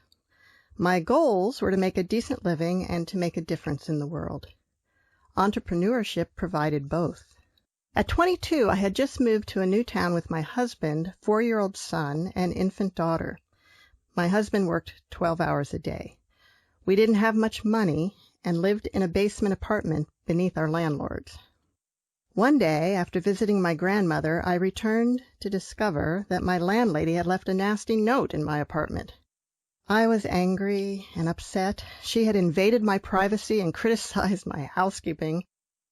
My goals were to make a decent living and to make a difference in the world. Entrepreneurship provided both. At 22, I had just moved to a new town with my husband, 4-year-old son, and infant daughter. My husband worked 12 hours a day. We didn't have much money and lived in a basement apartment beneath our landlords. One day, after visiting my grandmother, I returned to discover that my landlady had left a nasty note in my apartment. I was angry and upset. She had invaded my privacy and criticized my housekeeping.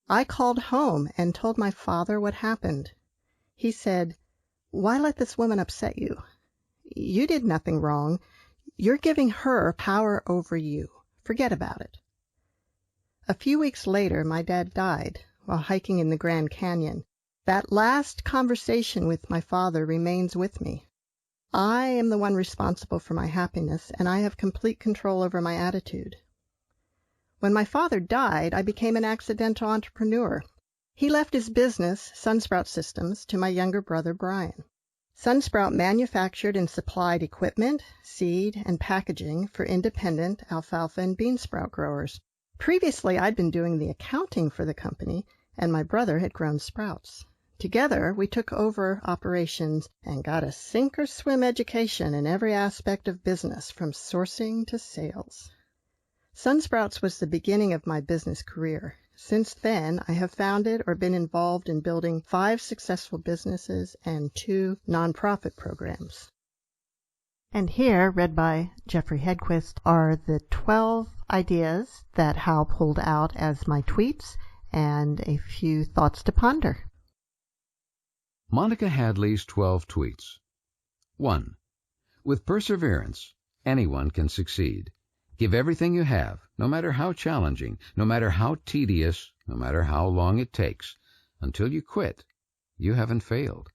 I called home and told my father what happened. He said, "Why let this woman upset you? You did nothing wrong. You're giving her power over you. Forget about it." A few weeks later, my dad died while hiking in the Grand Canyon. That last conversation with my father remains with me. I am the one responsible for my happiness, and I have complete control over my attitude. When my father died, I became an accidental entrepreneur. He left his business, Sunsprout Systems, to my younger brother, Brian. Sunsprout manufactured and supplied equipment, seed, and packaging for independent alfalfa and bean sprout growers. Previously, I'd been doing the accounting for the company, and my brother had grown sprouts. Together, we took over operations and got a sink-or-swim education in every aspect of business, from sourcing to sales. Sunsprouts was the beginning of my business career. Since then, I have founded or been involved in building 5 successful businesses and 2 nonprofit programs. And here, read by Jeffrey Hedquist, are the 12 ideas that Hal pulled out as my tweets and a few thoughts to ponder. Monica Hadley's 12 tweets. 1. With perseverance, anyone can succeed. Give everything you have, no matter how challenging, no matter how tedious, no matter how long it takes. Until you quit, you haven't failed.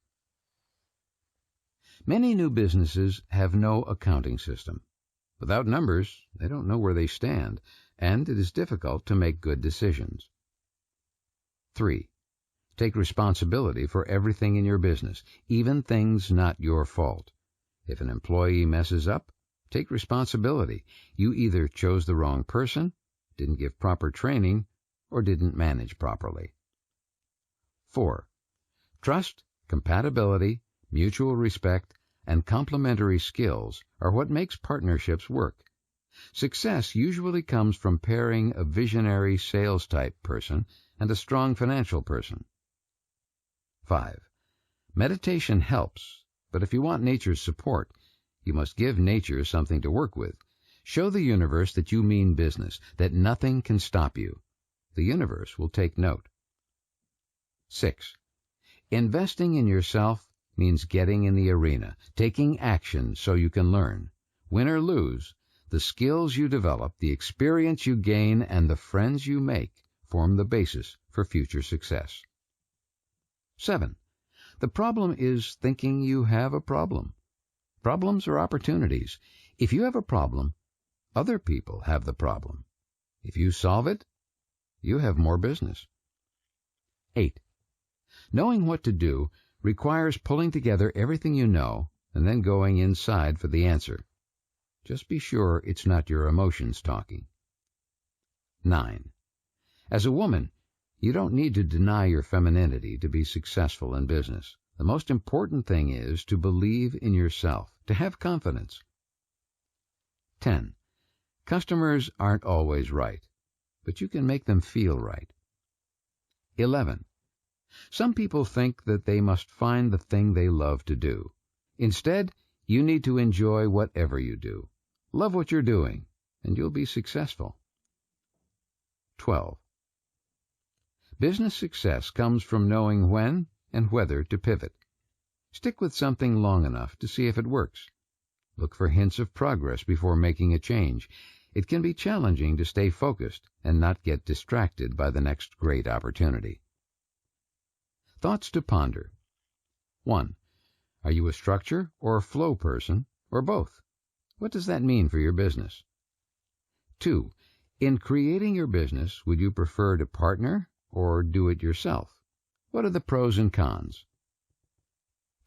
Many new businesses have no accounting system. Without numbers, they don't know where they stand, and it is difficult to make good decisions. 3. Take responsibility for everything in your business, even things not your fault. If an employee messes up, take responsibility. You either chose the wrong person, didn't give proper training, or didn't manage properly. 4. Trust, compatibility, mutual respect, and complementary skills are what makes partnerships work. Success usually comes from pairing a visionary sales-type person and a strong financial person. 5. Meditation helps, but if you want nature's support, you must give nature something to work with. Show the universe that you mean business, that nothing can stop you. The universe will take note. 6. Investing in yourself means getting in the arena, taking action so you can learn. Win or lose, the skills you develop, the experience you gain, and the friends you make form the basis for future success. 7. The problem is thinking you have a problem. Problems are opportunities. If you have a problem, other people have the problem. If you solve it, you have more business. 8. Knowing what to do requires pulling together everything you know and then going inside for the answer. Just be sure it's not your emotions talking. 9. As a woman, you don't need to deny your femininity to be successful in business. The most important thing is to believe in yourself, to have confidence. 10. Customers aren't always right, but you can make them feel right. 11. Some people think that they must find the thing they love to do. Instead, you need to enjoy whatever you do. Love what you're doing, and you'll be successful. 12. Business success comes from knowing when and whether to pivot. Stick with something long enough to see if it works. Look for hints of progress before making a change. It can be challenging to stay focused and not get distracted by the next great opportunity. Thoughts to ponder. 1. Are you a structure or a flow person, or both? What does that mean for your business? 2. In creating your business, would you prefer to partner or do it yourself? What are the pros and cons?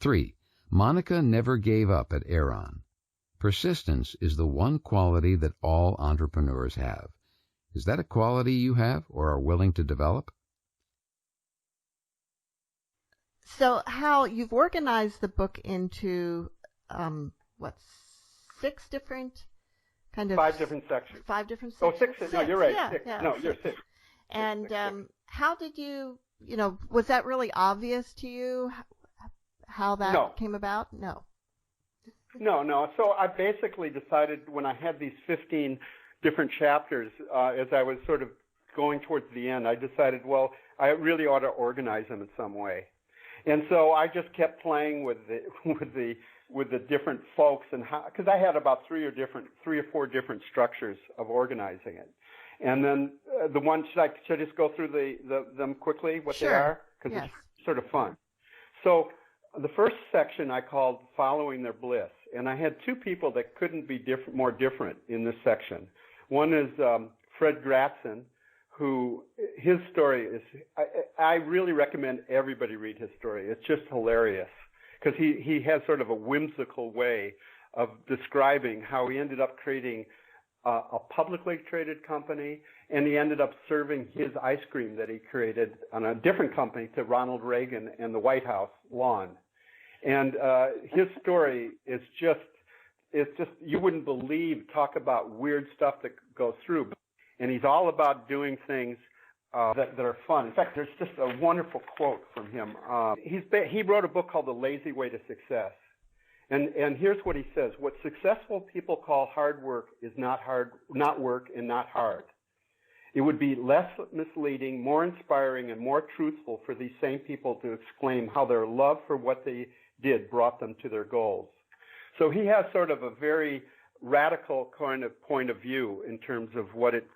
3. Monica never gave up at Aeron. Persistence is the one quality that all entrepreneurs have. Is that a quality you have or are willing to develop? So, Hal, you've organized the book into, 6 different kind of... 5 different sections. 5 different Oh, sections? 6. No, you're right. Yeah, 6. yeah. No, you're 6. And how did you, was that really obvious to you, how that came about? No. No. So I basically decided when I had these 15 different chapters, as I was sort of going towards the end, I decided, well, I really ought to organize them in some way. And so I just kept playing with the different folks, and because I had about 3 or 4 different structures of organizing it. And then the one, should I just go through them quickly, what Sure. they are? Because Yes. it's sort of fun. So the first section I called Following Their Bliss. And I had 2 people that couldn't be more different in this section. One is Fred Gratson, who his story is, I really recommend everybody read his story. It's just hilarious because he has sort of a whimsical way of describing how he ended up creating a publicly traded company, and he ended up serving his ice cream that he created on a different company to Ronald Reagan and the White House lawn. And his story is just, you wouldn't believe, talk about weird stuff that goes through. And he's all about doing things that are fun. In fact, there's just a wonderful quote from him. He wrote a book called The Lazy Way to Success. And here's what he says: what successful people call hard work is not work and not hard. It would be less misleading, more inspiring, and more truthful for these same people to exclaim how their love for what they did brought them to their goals. So he has sort of a very radical kind of point of view in terms of what it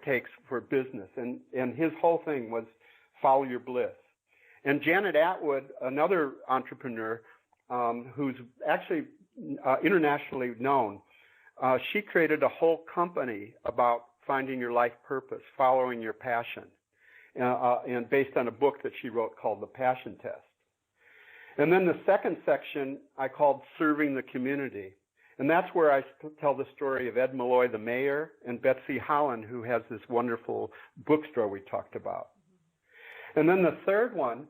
takes for business. And his whole thing was follow your bliss. And Janet Atwood, another entrepreneur, who's actually internationally known, she created a whole company about finding your life purpose, following your passion, and based on a book that she wrote called The Passion Test. And then the second section I called Serving the Community. And that's where I tell the story of Ed Malloy, the mayor, and Betsy Holland, who has this wonderful bookstore we talked about. And then the third one,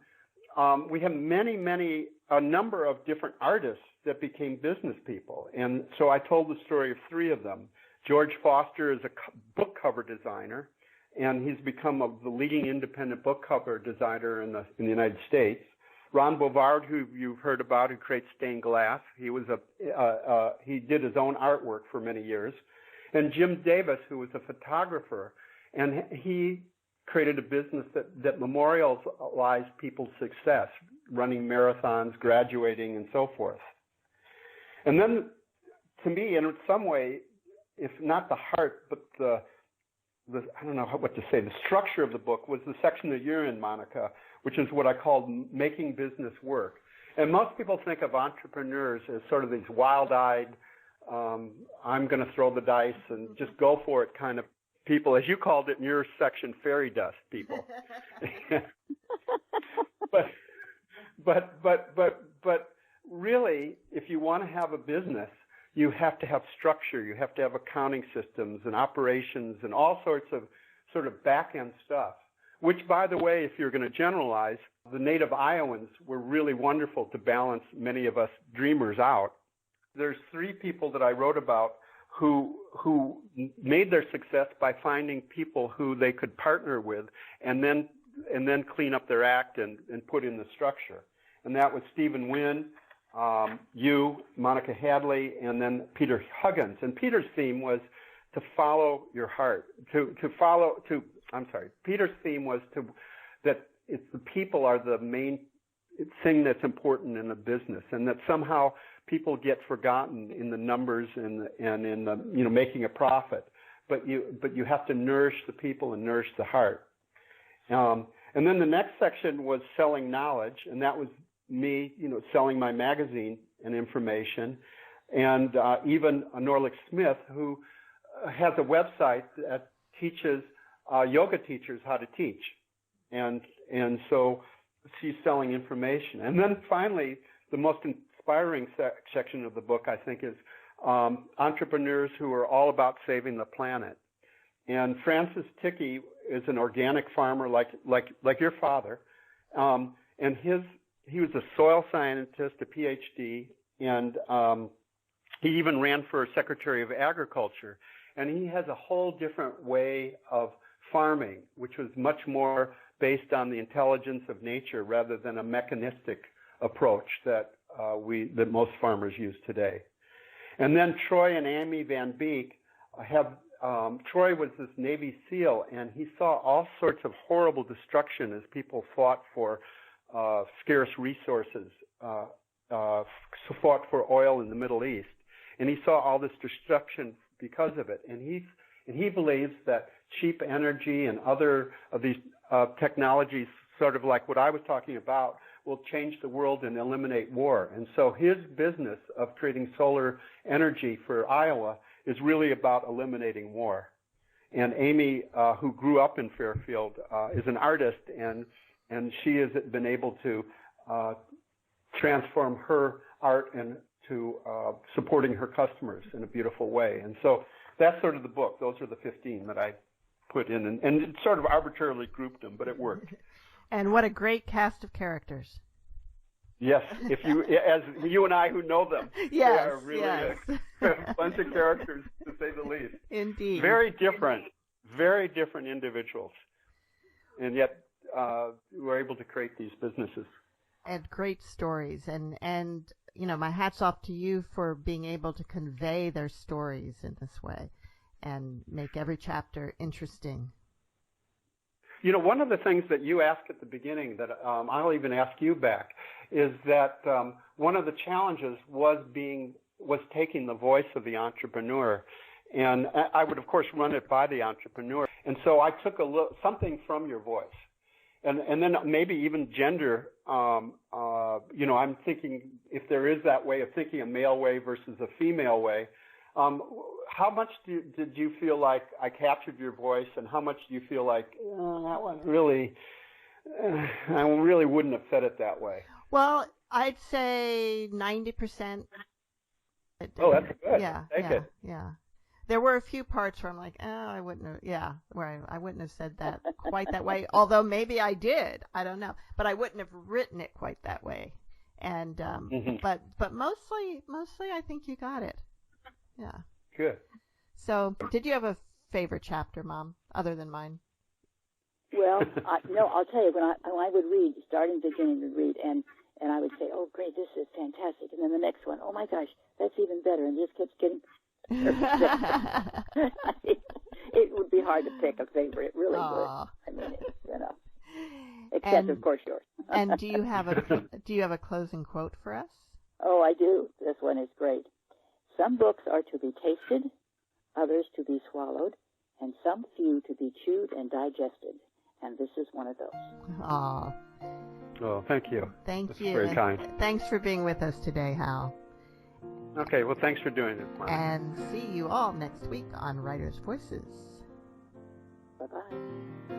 we have a number of different artists that became business people. And so I told the story of 3 of them. George Foster is a book cover designer, and he's become the leading independent book cover designer in the United States. Ron Beauvard, who you've heard about, who creates stained glass. He was he did his own artwork for many years. And Jim Davis, who was a photographer, and he created a business that memorialized people's success, running marathons, graduating, and so forth. And then, to me, in some way, if not the heart, but the I don't know what to say, the structure of the book was the section that you're in, Monica, which is what I call making business work. And most people think of entrepreneurs as sort of these wild-eyed, I'm going to throw the dice and just go for it kind of people, as you called it in your section, fairy dust people. but really, if you want to have a business, you have to have structure. You have to have accounting systems and operations and all sorts of sort of back-end stuff, which, by the way, if you're going to generalize, the native Iowans were really wonderful to balance many of us dreamers out. There's 3 people that I wrote about who made their success by finding people who they could partner with and then clean up their act and put in the structure. And that was Stephen Nguyen, you, Monica Hadley, and then Peter Huggins. And Peter's theme was to follow your heart. Peter's theme was that it's the people are the main thing that's important in a business, and that somehow people get forgotten in the numbers and in the making a profit. But you have to nourish the people and nourish the heart. And then the next section was selling knowledge, and that was me, selling my magazine and information, and even Norlick Smith, who has a website that teaches yoga teachers how to teach, and so she's selling information. And then finally, the most inspiring section of the book, I think, is entrepreneurs who are all about saving the planet. And Francis Tickey is an organic farmer like your father, and he was a soil scientist, a PhD, and he even ran for Secretary of Agriculture. And he has a whole different way of farming, which was much more based on the intelligence of nature rather than a mechanistic approach that most farmers use today. And then Troy and Amy Van Beek Troy was this Navy SEAL, and he saw all sorts of horrible destruction as people fought for scarce resources, fought for oil in the Middle East. And he saw all this destruction because of it. And he believes that cheap energy and other of these technologies, sort of like what I was talking about, will change the world and eliminate war. And so his business of creating solar energy for Iowa is really about eliminating war. And Amy, who grew up in Fairfield, is an artist, and she has been able to transform her art into supporting her customers in a beautiful way. And so that's sort of the book. Those are the 15 that I put in, and sort of arbitrarily grouped them, but it worked. And what a great cast of characters. Yes, as you and I who know them, yes, they are really yes. a bunch of characters, to say the least. Indeed. Very different individuals, and yet we're able to create these businesses. And great stories, and my hat's off to you for being able to convey their stories in this way, and make every chapter interesting. One of the things that you asked at the beginning that I'll even ask you back is that one of the challenges was taking the voice of the entrepreneur, and I would of course run it by the entrepreneur, and so I took something from your voice, and then maybe even gender. I'm thinking if there is that way of thinking, a male way versus a female way. How much did you feel like I captured your voice, and how much do you feel like that one really, I really wouldn't have said it that way? Well, I'd say 90%. Oh, that's good. Yeah. There were a few parts where I'm like, I wouldn't have, where I wouldn't have said that quite that way. Although maybe I did, I don't know, but I wouldn't have written it quite that way. And but mostly I think you got it. Yeah. Good. So, did you have a favorite chapter, Mom, other than mine? Well, I'll tell you, when I would read, starting beginning to read, and And I would say, oh, great, this is fantastic. And then the next one, oh, my gosh, that's even better. And just keeps getting it would be hard to pick a favorite. It really would. I mean, except, of course, yours. And do you have a closing quote for us? Oh, I do. This one is great. Some books are to be tasted, others to be swallowed, and some few to be chewed and digested. And this is one of those. Aw. Oh, thank you. Thank That's you. very kind. Thanks for being with us today, Hal. Okay, well, thanks for doing this, Mike. And see you all next week on Writers' Voices. Bye-bye.